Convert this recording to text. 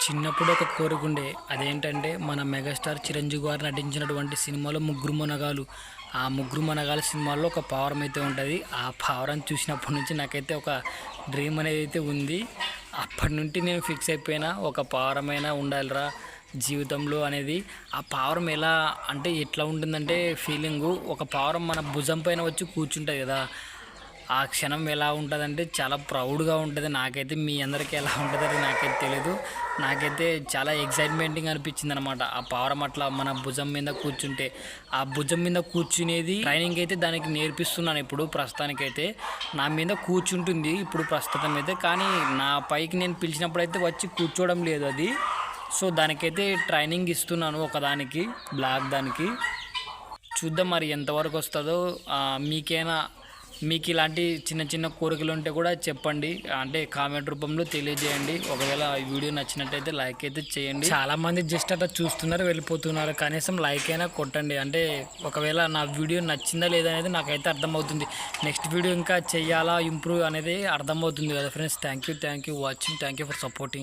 చిన్నప్పుడు ఒక కోరికుండే అదేంటంటే మన మెగాస్టార్ చిరంజీవి గారు నటించినటువంటి సినిమాలో ముగ్గురు మనగాలు ఆ ముగ్గురు మనగాల సినిమాలో ఒక పావురం అయితే ఉంటుంది. ఆ పావురం చూసినప్పటి నుంచి నాకైతే ఒక డ్రీమ్ అనేది అయితే ఉంది. అప్పటి నుండి నేను ఫిక్స్ అయిపోయినా ఒక పావురమైనా ఉండాలిరా జీవితంలో అనేది. ఆ పావురం ఎలా అంటే ఎట్లా ఉంటుందంటే ఫీలింగు, ఒక పావురం మన భుజం పైన వచ్చి కూర్చుంటుంది కదా, ఆ క్షణం ఎలా ఉంటుందంటే చాలా ప్రౌడ్గా ఉంటుంది. నాకైతే మీ అందరికీ ఎలా ఉంటుందో నాకైతే తెలియదు. నాకైతే చాలా ఎక్సైట్మెంటింగ్ అనిపించింది అనమాట. ఆ పావురం అట్లా మన భుజం మీద కూర్చుంటే, ఆ భుజం మీద కూర్చునేది ట్రైనింగ్ అయితే దానికి నేర్పిస్తున్నాను ఇప్పుడు ప్రస్తుతానికైతే. నా మీద కూర్చుంటుంది ఇప్పుడు ప్రస్తుతం అయితే, కానీ నా పైకి నేను పిలిచినప్పుడు అయితే వచ్చి కూర్చోవడం లేదు అది. సో దానికైతే ట్రైనింగ్ ఇస్తున్నాను ఒకదానికి, బ్లాక్ దానికి. చూద్దాం మరి ఎంతవరకు వస్తుందో. మీకైనా మీకు ఇలాంటి చిన్న చిన్న కోరికలు ఉంటే కూడా చెప్పండి, అంటే కామెంట్ రూపంలో తెలియజేయండి. ఒకవేళ ఈ వీడియో నచ్చినట్టయితే లైక్ అయితే చేయండి. చాలామంది జస్ట్ అట్లా చూస్తున్నారు వెళ్ళిపోతున్నారు, కనీసం లైక్ అయినా కొట్టండి. అంటే ఒకవేళ నా వీడియో నచ్చిందా లేదా అనేది నాకైతే అర్థమవుతుంది. నెక్స్ట్ వీడియో ఇంకా చెయ్యాలా ఇంప్రూవ్ అనేది అర్థమవుతుంది కదా friends. Thank you watching, thank you for supporting.